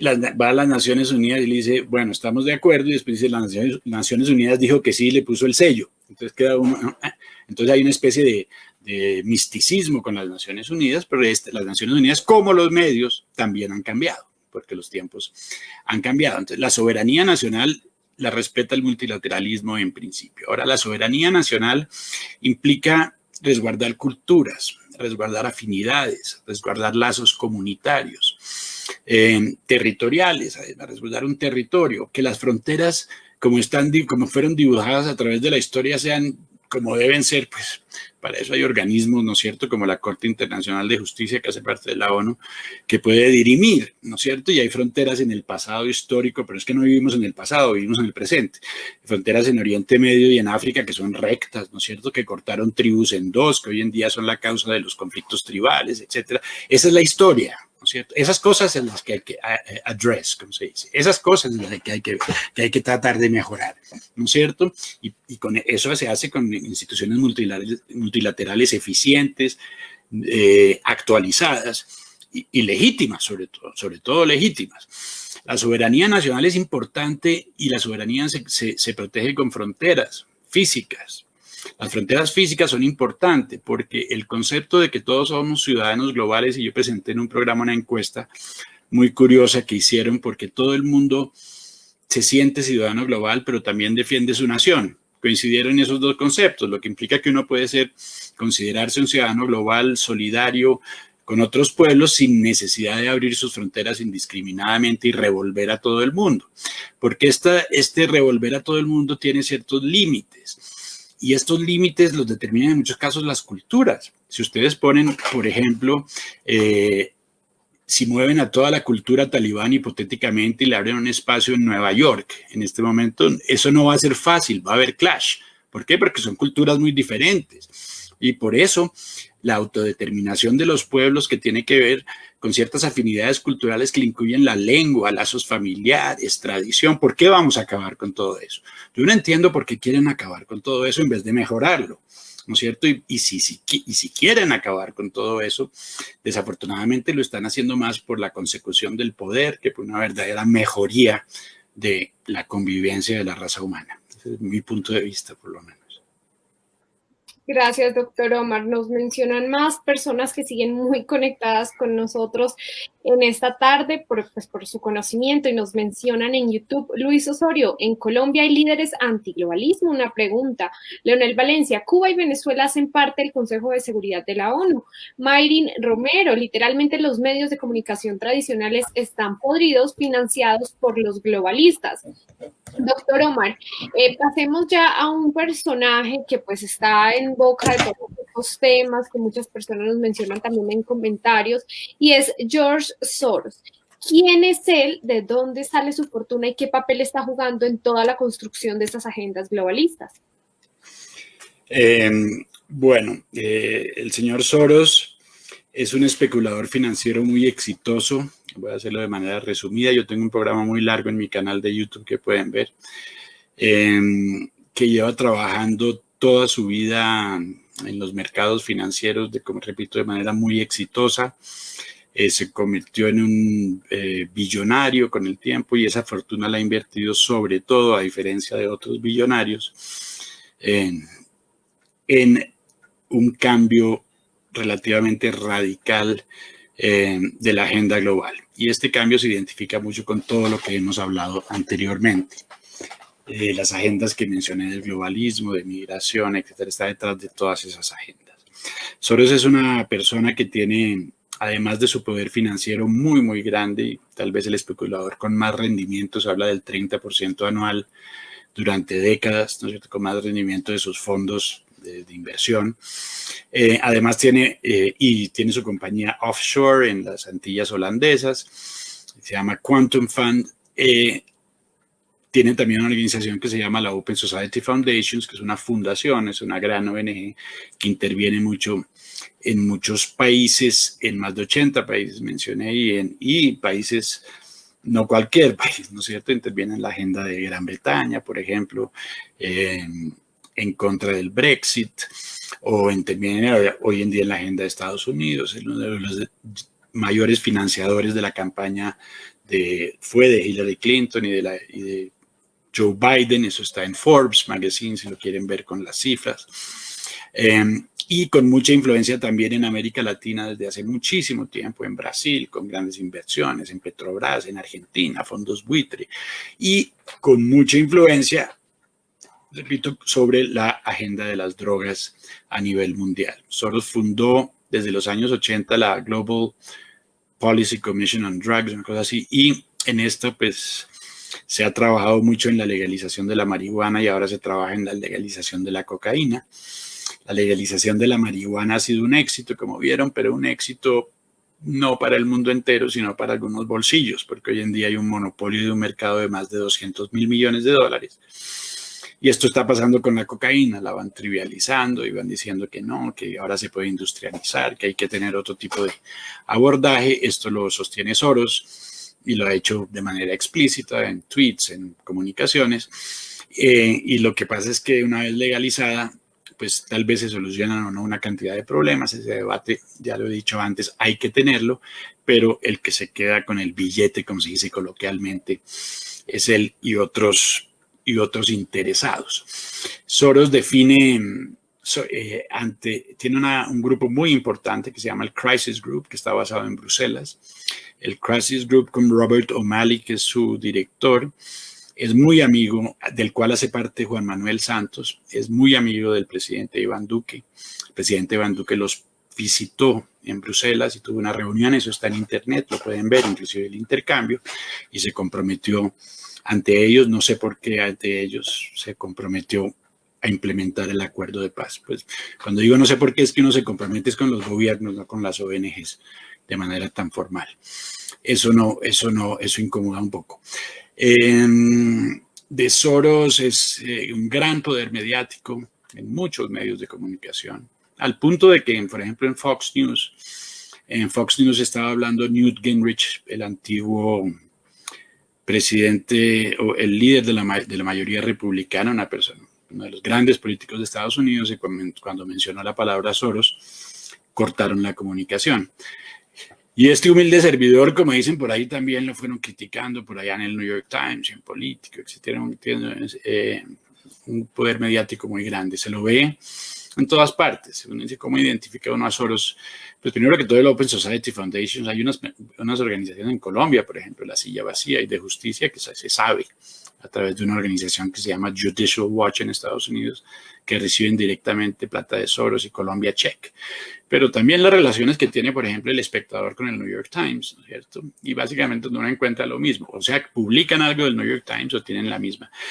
Va a las Naciones Unidas y le dice, bueno, estamos de acuerdo, y después dice, las Naciones Unidas dijo que sí, le puso el sello. Entonces entonces hay una especie de misticismo con las Naciones Unidas, pero las Naciones Unidas, como los medios, también han cambiado, porque los tiempos han cambiado. Entonces la soberanía nacional la respeta el multilateralismo en principio. Ahora, la soberanía nacional implica resguardar culturas, resguardar afinidades, resguardar lazos comunitarios, territoriales, además, resguardar un territorio, que las fronteras como fueron dibujadas a través de la historia sean como deben ser. Pues para eso hay organismos, ¿no es cierto?, como la Corte Internacional de Justicia, que hace parte de la ONU, que puede dirimir, ¿no es cierto? Y hay fronteras en el pasado histórico, pero es que no vivimos en el pasado, vivimos en el presente. Fronteras en Oriente Medio y en África que son rectas, ¿no es cierto?, que cortaron tribus en dos, que hoy en día son la causa de los conflictos tribales, etcétera. Esa es la historia, ¿no es cierto? Esas cosas son las que hay que address, como se dice. Esas cosas son las que hay que tratar de mejorar, ¿no es cierto? Y con eso se hace con instituciones multilaterales eficientes, actualizadas y legítimas, sobre todo legítimas. La soberanía nacional es importante y la soberanía se protege con fronteras físicas. Las fronteras físicas son importantes porque el concepto de que todos somos ciudadanos globales, y yo presenté en un programa una encuesta muy curiosa que hicieron porque todo el mundo se siente ciudadano global, pero también defiende su nación. Coincidieron esos dos conceptos, lo que implica que uno puede considerarse un ciudadano global solidario con otros pueblos sin necesidad de abrir sus fronteras indiscriminadamente y revolver a todo el mundo. Porque este revolver a todo el mundo tiene ciertos límites. Y estos límites los determinan en muchos casos las culturas. Si ustedes ponen, por ejemplo, si mueven a toda la cultura talibán hipotéticamente y le abren un espacio en Nueva York, en este momento, eso no va a ser fácil, va a haber clash. ¿Por qué? Porque son culturas muy diferentes. Y por eso la autodeterminación de los pueblos, que tiene que ver con ciertas afinidades culturales que le incluyen la lengua, lazos familiares, tradición. ¿Por qué vamos a acabar con todo eso? Yo no entiendo por qué quieren acabar con todo eso en vez de mejorarlo, ¿no es cierto? Y si quieren acabar con todo eso, desafortunadamente lo están haciendo más por la consecución del poder que por una verdadera mejoría de la convivencia de la raza humana. Ese es mi punto de vista, por lo menos. Gracias, doctor Omar. Nos mencionan más personas que siguen muy conectadas con nosotros en esta tarde por su conocimiento, y nos mencionan en YouTube. Luis Osorio, en Colombia hay líderes antiglobalismo. Una pregunta. Leonel Valencia, Cuba y Venezuela hacen parte del Consejo de Seguridad de la ONU. Mayrin Romero, literalmente los medios de comunicación tradicionales están podridos, financiados por los globalistas. Doctor Omar, pasemos ya a un personaje que pues está en boca de todos estos temas, que muchas personas nos mencionan también en comentarios, y es George Soros. ¿Quién es él? ¿De dónde sale su fortuna? ¿Y qué papel está jugando en toda la construcción de estas agendas globalistas? El señor Soros es un especulador financiero muy exitoso. Voy a hacerlo de manera resumida. Yo tengo un programa muy largo en mi canal de YouTube que pueden ver, que lleva trabajando toda su vida en los mercados financieros, como repito, de manera muy exitosa. Se convirtió en un billonario con el tiempo, y esa fortuna la ha invertido sobre todo, a diferencia de otros billonarios, en un cambio relativamente radical de la agenda global. Y este cambio se identifica mucho con todo lo que hemos hablado anteriormente. Las agendas que mencioné del globalismo, de migración, etcétera, está detrás de todas esas agendas. Soros es una persona que tiene, además de su poder financiero muy, muy grande, y tal vez el especulador con más rendimientos, habla del 30% anual durante décadas, ¿no es cierto?, con más rendimiento de sus fondos de inversión. Además tiene su compañía offshore en las Antillas holandesas, se llama Quantum Fund. Tiene también una organización que se llama la Open Society Foundations, que es una fundación, es una gran ONG que interviene mucho en muchos países, en más de 80 países mencioné, y países, no cualquier país, ¿no es cierto? Interviene en la agenda de Gran Bretaña, por ejemplo, en contra del Brexit, o interviene hoy en día en la agenda de Estados Unidos. Es uno de los mayores financiadores de la campaña fue de Hillary Clinton y de Joe Biden. Eso está en Forbes Magazine, si lo quieren ver con las cifras. Y con mucha influencia también en América Latina desde hace muchísimo tiempo, en Brasil, con grandes inversiones, en Petrobras, en Argentina, fondos buitre, y con mucha influencia, repito, sobre la agenda de las drogas a nivel mundial. Soros fundó desde los años 80 la Global Policy Commission on Drugs, una cosa así, y en esto pues se ha trabajado mucho en la legalización de la marihuana, y ahora se trabaja en la legalización de la cocaína. La legalización de la marihuana ha sido un éxito, como vieron, pero un éxito no para el mundo entero, sino para algunos bolsillos, porque hoy en día hay un monopolio de un mercado de más de 200.000 millones de dólares. Y esto está pasando con la cocaína, la van trivializando y van diciendo que no, que ahora se puede industrializar, que hay que tener otro tipo de abordaje. Esto lo sostiene Soros y lo ha hecho de manera explícita en tweets, en comunicaciones. Y lo que pasa es que una vez legalizada, pues tal vez se solucionan o no una cantidad de problemas. Ese debate, ya lo he dicho antes, hay que tenerlo, pero el que se queda con el billete, como se dice coloquialmente, es él y otros interesados. Soros define, tiene un grupo muy importante que se llama el Crisis Group, que está basado en Bruselas. El Crisis Group con Robert O'Malley, que es su director, es muy amigo, del cual hace parte Juan Manuel Santos, es muy amigo del presidente Iván Duque. El presidente Iván Duque los visitó en Bruselas y tuvo una reunión, eso está en internet, lo pueden ver, inclusive el intercambio, y se comprometió ante ellos, no sé por qué ante ellos se comprometió a implementar el acuerdo de paz. Pues cuando digo no sé por qué, es que uno se compromete con los gobiernos, no con las ONGs de manera tan formal. Eso incomoda un poco. De Soros es un gran poder mediático en muchos medios de comunicación, al punto de que, por ejemplo, en Fox News estaba hablando Newt Gingrich, el antiguo presidente o el líder de la mayoría republicana, uno de los grandes políticos de Estados Unidos, y cuando mencionó la palabra Soros, cortaron la comunicación. Y este humilde servidor, como dicen por ahí, también lo fueron criticando por allá en el New York Times, en Político, etc. Un poder mediático muy grande. Se lo ve en todas partes. Uno dice, ¿cómo identifica uno a Soros? Pues primero que todo, el Open Society Foundation. Hay unas organizaciones en Colombia, por ejemplo, La Silla Vacía y de Justicia, que se sabe a través de una organización que se llama Judicial Watch en Estados Unidos, que reciben directamente plata de Soros, y Colombia Check. Pero también las relaciones que tiene, por ejemplo, El Espectador con el New York Times, ¿no es cierto? Y básicamente uno encuentra lo mismo. O sea, publican algo del New York Times o tienen la misma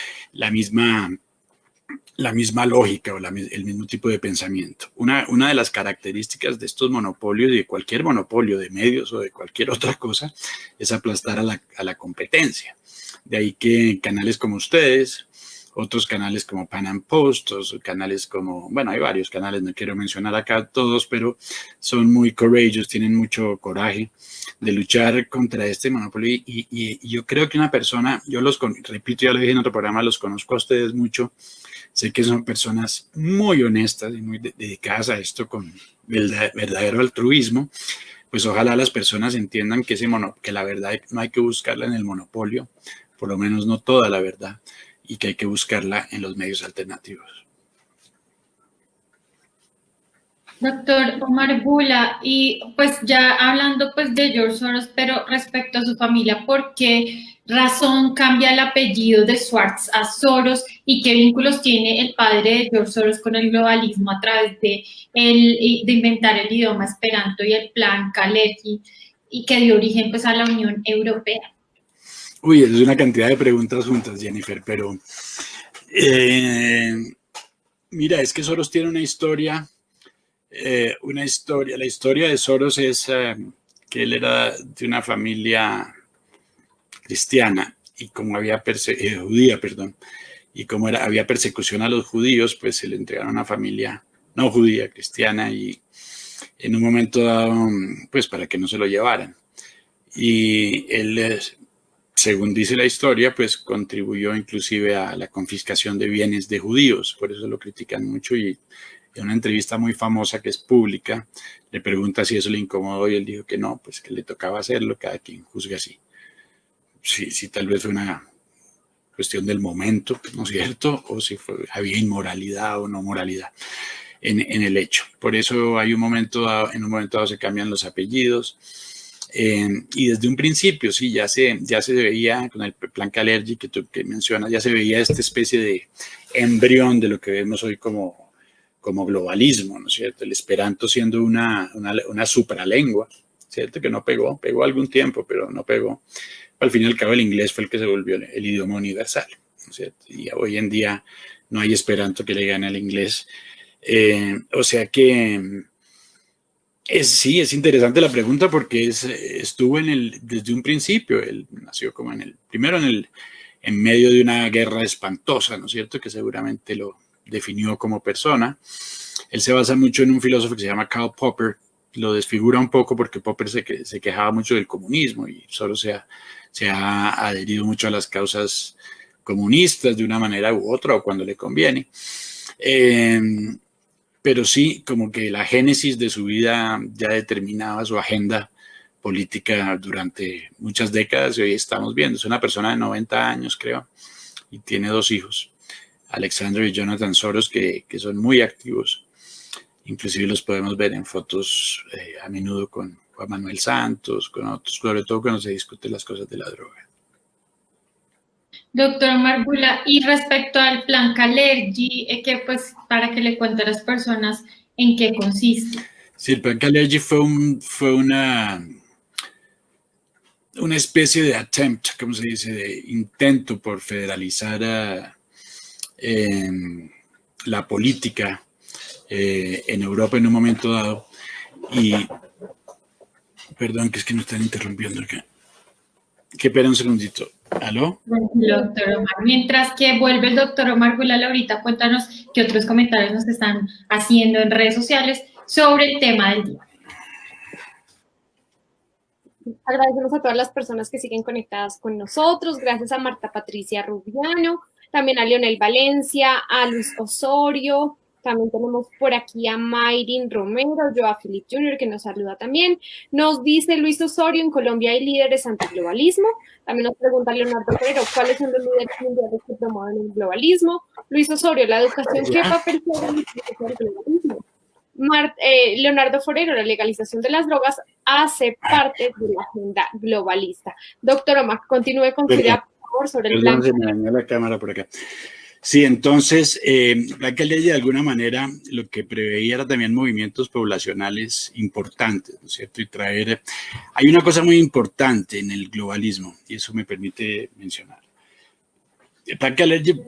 lógica o el mismo tipo de pensamiento. Una de las características de estos monopolios y de cualquier monopolio de medios o de cualquier otra cosa es aplastar a la competencia. De ahí que canales como ustedes, otros canales como Pan Am Post, otros canales como, bueno, hay varios canales, no quiero mencionar acá todos, pero son muy courageous, tienen mucho coraje de luchar contra este monopolio. Y yo creo que una persona, repito, ya lo dije en otro programa, los conozco a ustedes mucho, sé que son personas muy honestas y muy dedicadas a esto con verdadero altruismo. Pues ojalá las personas entiendan que la verdad no hay que buscarla en el monopolio, por lo menos no toda la verdad, y que hay que buscarla en los medios alternativos. Doctor Omar Bula, y pues ya hablando pues de George Soros, pero respecto a su familia, ¿por qué razón cambia el apellido de Schwartz a Soros y qué vínculos tiene el padre de George Soros con el globalismo a través de inventar el idioma esperanto y el plan Kalergi, y que dio origen pues a la Unión Europea? Uy, es una cantidad de preguntas juntas, Jennifer, pero mira, es que Soros tiene una historia. La historia de Soros es que él era de una familia cristiana y como judía, y como había persecución a los judíos, pues se le entregaron a una familia no judía, cristiana, y en un momento dado, pues para que no se lo llevaran. Y él, según dice la historia, pues contribuyó inclusive a la confiscación de bienes de judíos, por eso lo critican mucho. Y en una entrevista muy famosa que es pública, le pregunta si eso le incomodó y él dijo que no, pues que le tocaba hacerlo, cada quien juzga así. Si tal vez fue una cuestión del momento, ¿no es cierto? O si había inmoralidad o no moralidad en el hecho. Por eso en un momento dado se cambian los apellidos. Y desde un principio, sí, ya se veía con el plan Kalergi que mencionas, ya se veía esta especie de embrión de lo que vemos hoy como globalismo, ¿no es cierto? El esperanto siendo una supralengua, ¿cierto? Que no pegó algún tiempo, pero no pegó. Al fin y al cabo el inglés fue el que se volvió el idioma universal, ¿no es cierto? Y hoy en día no hay esperanto que le gane al inglés. O sea que es interesante la pregunta porque estuvo desde un principio. Él nació como primero en en medio de una guerra espantosa, ¿no es cierto?, que seguramente lo definió como persona. Él se basa mucho en un filósofo que se llama Karl Popper, lo desfigura un poco porque Popper se quejaba mucho del comunismo y solo se ha adherido mucho a las causas comunistas de una manera u otra o cuando le conviene. Pero sí, como que la génesis de su vida ya determinaba su agenda política durante muchas décadas y hoy estamos viendo. Es una persona de 90 años, creo, y tiene 2 hijos, Alexander y Jonathan Soros, que son muy activos. Inclusive los podemos ver en fotos a menudo con Juan Manuel Santos, con otros, sobre todo cuando se discuten las cosas de la droga. Doctor Márgula, y respecto al plan Kalergi, que pues para que le cuente a las personas en qué consiste. Sí, el plan Kalergi fue una especie de attempt, ¿cómo se dice?, de intento por federalizar la política en Europa en un momento dado. Y, perdón, que es que nos están interrumpiendo acá. Que espera un segundito. ¿Aló? Doctor Omar, mientras que vuelve el doctor Omar Gulal, ahorita cuéntanos qué otros comentarios nos están haciendo en redes sociales sobre el tema del día. Agradecemos a todas las personas que siguen conectadas con nosotros. Gracias a Marta Patricia Rubiano, también a Leonel Valencia, a Luis Osorio. También tenemos por aquí a Mayrin Romero, Joa Philip Jr., que nos saluda también. Nos dice Luis Osorio, en Colombia hay líderes antiglobalismo. También nos pregunta Leonardo Forero, ¿cuáles son los líderes mundiales que promueven el globalismo? Luis Osorio, la educación, ¿qué papel juega en el globalismo? Leonardo Forero, la legalización de las drogas hace parte de la agenda globalista. Doctor Omar, continúe con su idea, por favor, sobre el plan. Se me dañó la cámara por acá. Sí, entonces, la Kalergi de alguna manera lo que preveía era también movimientos poblacionales importantes, ¿no es cierto? Y hay una cosa muy importante en el globalismo, y eso me permite mencionar. El plan Kalergi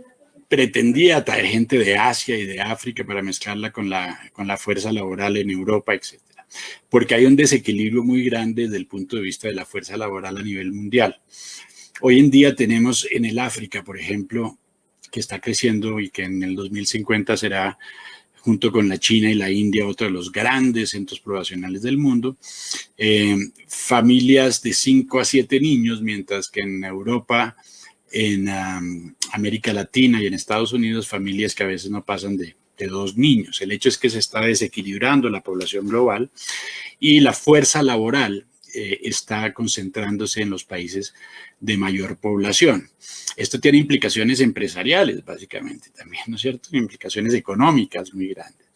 pretendía atraer gente de Asia y de África para mezclarla con la fuerza laboral en Europa, etcétera, porque hay un desequilibrio muy grande desde el punto de vista de la fuerza laboral a nivel mundial. Hoy en día tenemos en el África, por ejemplo, que está creciendo y que en el 2050 será, junto con la China y la India, otro de los grandes centros poblacionales del mundo, familias de 5 a 7 niños, mientras que en Europa, en América Latina y en Estados Unidos, familias que a veces no pasan de 2 niños. El hecho es que se está desequilibrando la población global y la fuerza laboral está concentrándose en los países de mayor población. Esto tiene implicaciones empresariales, básicamente, también, ¿no es cierto? Implicaciones económicas muy grandes.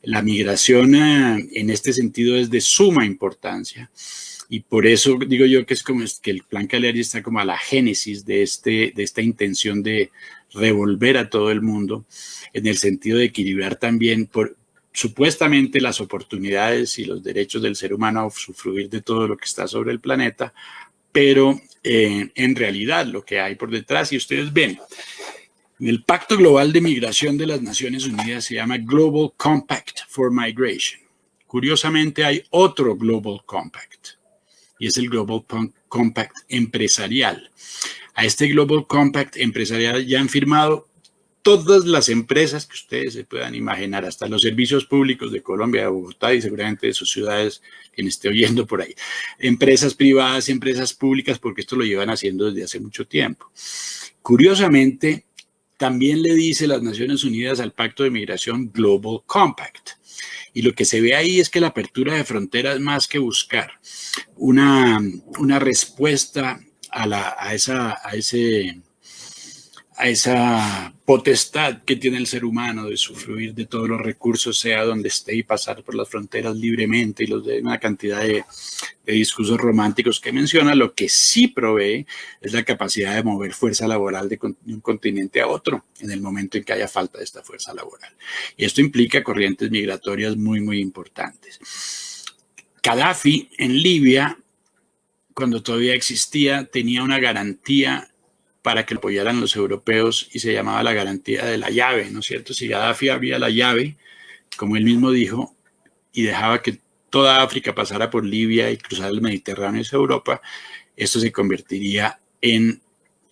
La migración en este sentido es de suma importancia y por eso digo yo que es como que el plan Kalergi está como a la génesis de esta intención de revolver a todo el mundo en el sentido de equilibrar también supuestamente las oportunidades y los derechos del ser humano a usufruir de todo lo que está sobre el planeta, pero en realidad lo que hay por detrás, y ustedes ven, el Pacto Global de Migración de las Naciones Unidas se llama Global Compact for Migration. Curiosamente hay otro Global Compact, y es el Global Compact empresarial. A este Global Compact empresarial ya han firmado todas las empresas que ustedes se puedan imaginar, hasta los servicios públicos de Colombia, de Bogotá y seguramente de sus ciudades, quien esté oyendo por ahí. Empresas privadas, empresas públicas, porque esto lo llevan haciendo desde hace mucho tiempo. Curiosamente, también le dice las Naciones Unidas al Pacto de Migración Global Compact. Y lo que se ve ahí es que la apertura de fronteras, más que buscar una respuesta a esa potestad que tiene el ser humano de usufruir de todos los recursos, sea donde esté, y pasar por las fronteras libremente, y los de una cantidad de discursos románticos que menciona, lo que sí provee es la capacidad de mover fuerza laboral de un continente a otro en el momento en que haya falta de esta fuerza laboral. Y esto implica corrientes migratorias muy, muy importantes. Gaddafi en Libia, cuando todavía existía, tenía una garantía para que lo apoyaran los europeos y se llamaba la garantía de la llave, ¿no es cierto? Si Gaddafi abría la llave, como él mismo dijo, y dejaba que toda África pasara por Libia y cruzara el Mediterráneo hacia Europa, esto se convertiría en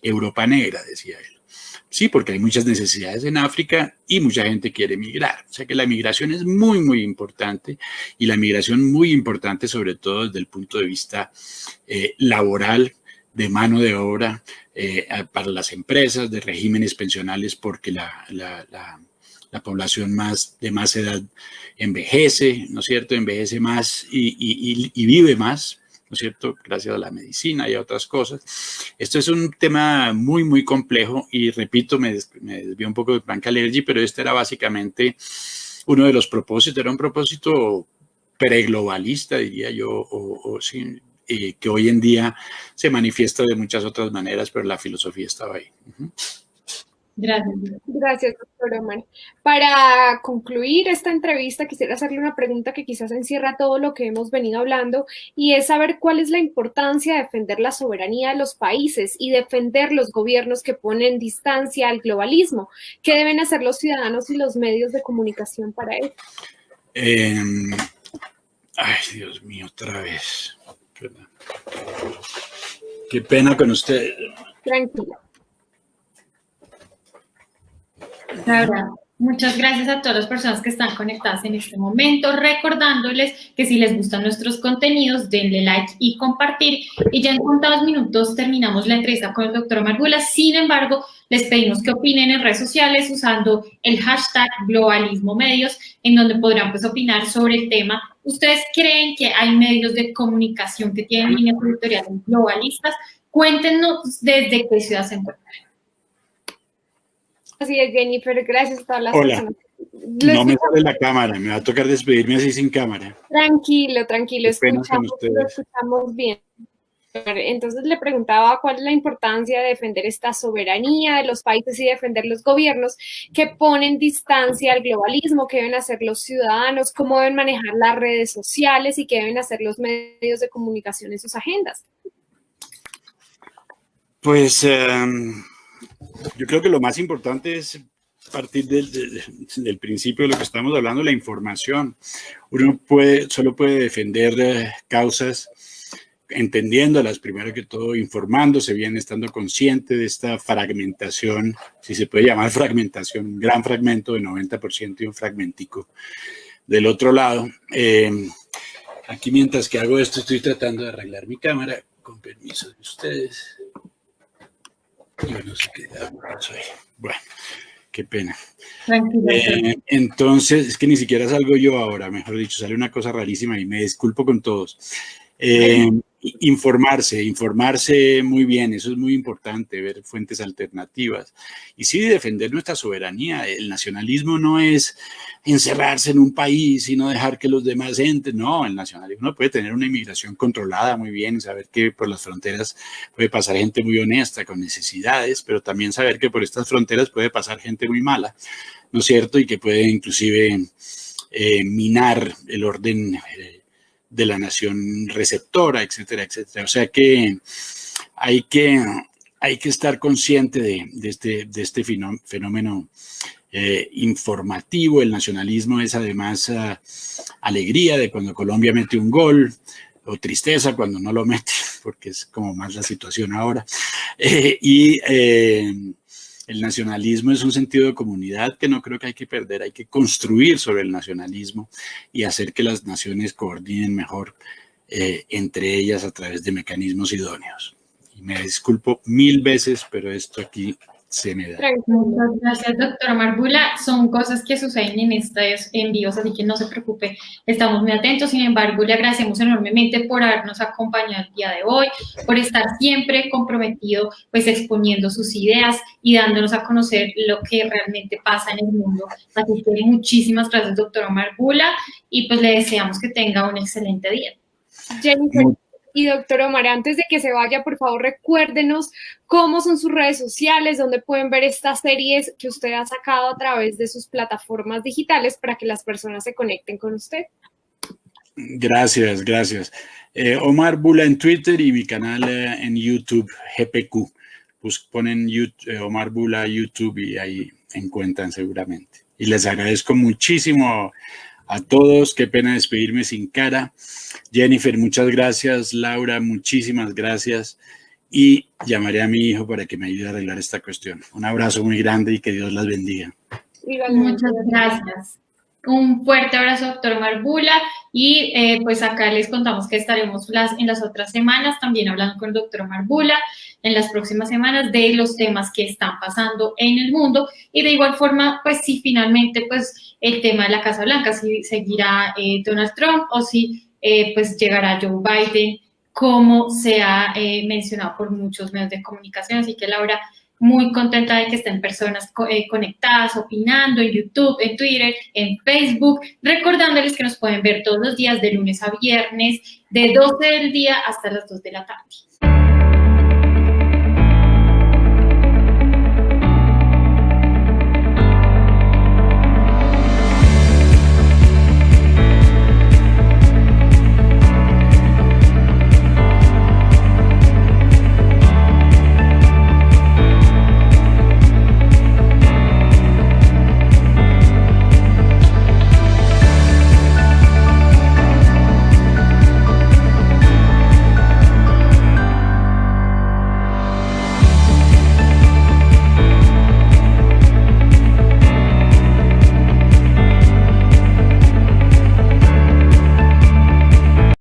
Europa negra, decía él. Sí, porque hay muchas necesidades en África y mucha gente quiere migrar. O sea que la migración es muy, muy importante, y la migración muy importante sobre todo desde el punto de vista laboral, de mano de obra, para las empresas, de regímenes pensionales, porque la población de más edad envejece, ¿no es cierto? Envejece más y vive más, ¿no es cierto? Gracias a la medicina y a otras cosas. Esto es un tema muy, muy complejo y, repito, me desvío un poco de Plan Kalergi, pero este era básicamente uno de los propósitos, era un propósito preglobalista, diría yo, sí, que hoy en día se manifiesta de muchas otras maneras, pero la filosofía estaba ahí. Gracias. Gracias, doctor Omar. Para concluir esta entrevista, quisiera hacerle una pregunta que quizás encierra todo lo que hemos venido hablando, y es saber cuál es la importancia de defender la soberanía de los países y defender los gobiernos que ponen distancia al globalismo. ¿Qué deben hacer los ciudadanos y los medios de comunicación para eso? Ay, Dios mío, otra vez. Qué pena con usted. Tranquilo. Laura, muchas gracias a todas las personas que están conectadas en este momento, recordándoles que si les gustan nuestros contenidos, denle like y compartir. Y ya en contados minutos terminamos la entrevista con el doctor Omar Bula. Sin embargo, les pedimos que opinen en redes sociales usando el hashtag globalismomedios, en donde podrán pues opinar sobre el tema. ¿Ustedes creen que hay medios de comunicación que tienen líneas editoriales globalistas? Cuéntenos desde qué ciudad se encuentran. Así es, Jennifer, gracias a todas las Hola. personas. No me sale la cámara, me va a tocar despedirme así sin cámara. Tranquilo, Lo escuchamos bien. Entonces le preguntaba cuál es la importancia de defender esta soberanía de los países y defender los gobiernos que ponen distancia al globalismo, qué deben hacer los ciudadanos, cómo deben manejar las redes sociales y qué deben hacer los medios de comunicación en sus agendas. Pues yo creo que lo más importante es partir del principio de lo que estamos hablando, la información. Uno solo puede defender causas entendiéndolas, primero que todo, informándose bien, estando consciente de esta fragmentación, si se puede llamar fragmentación, un gran fragmento de 90% y un fragmentico del otro lado. Aquí, mientras que hago esto, estoy tratando de arreglar mi cámara, con permiso de ustedes. Yo no sé qué soy. Bueno, qué pena. Entonces, es que ni siquiera salgo yo ahora, mejor dicho, sale una cosa rarísima y me disculpo con todos. Informarse muy bien, eso es muy importante, ver fuentes alternativas. Y sí, defender nuestra soberanía. El nacionalismo no es encerrarse en un país y no dejar que los demás entren. No, el nacionalismo puede tener una inmigración controlada muy bien, saber que por las fronteras puede pasar gente muy honesta, con necesidades, pero también saber que por estas fronteras puede pasar gente muy mala, ¿no es cierto? Y que puede inclusive minar el orden de la nación receptora, etcétera, etcétera. O sea que hay que estar consciente de este fenómeno informativo. El nacionalismo es además alegría de cuando Colombia mete un gol, o tristeza cuando no lo mete, porque es como más la situación ahora. El nacionalismo es un sentido de comunidad que no creo que hay que perder, hay que construir sobre el nacionalismo y hacer que las naciones coordinen mejor entre ellas a través de mecanismos idóneos. Y me disculpo 1000 veces, pero esto aquí se me da. Muchas gracias, doctor Omar Bula. Son cosas que suceden en estos envíos, así que no se preocupe, estamos muy atentos. Sin embargo, le agradecemos enormemente por habernos acompañado el día de hoy, por estar siempre comprometido, pues exponiendo sus ideas y dándonos a conocer lo que realmente pasa en el mundo. Así que muchísimas gracias, doctor Omar Bula, y pues le deseamos que tenga un excelente día. Jennifer y doctor Omar, antes de que se vaya, por favor, recuérdenos cómo son sus redes sociales, donde pueden ver estas series que usted ha sacado a través de sus plataformas digitales para que las personas se conecten con usted. Gracias. Omar Bula en Twitter y mi canal en YouTube, GPQ. Pues ponen Omar Bula YouTube y ahí encuentran seguramente. Y les agradezco muchísimo a todos. Qué pena despedirme sin cara. Jennifer, muchas gracias. Laura, muchísimas gracias. y llamaré a mi hijo para que me ayude a arreglar esta cuestión. Un abrazo muy grande y que Dios las bendiga. Muchas gracias. Un fuerte abrazo, doctor Omar Bula, y pues acá les contamos que estaremos en las otras semanas también hablando con el doctor Omar Bula en las próximas semanas de los temas que están pasando en el mundo, y de igual forma, pues si finalmente pues el tema de la Casa Blanca, si seguirá Donald Trump o si pues llegará Joe Biden, como se ha mencionado por muchos medios de comunicación. Así que Laura, muy contenta de que estén personas conectadas, opinando en YouTube, en Twitter, en Facebook, recordándoles que nos pueden ver todos los días de lunes a viernes, de 12 del día hasta las 2 de la tarde.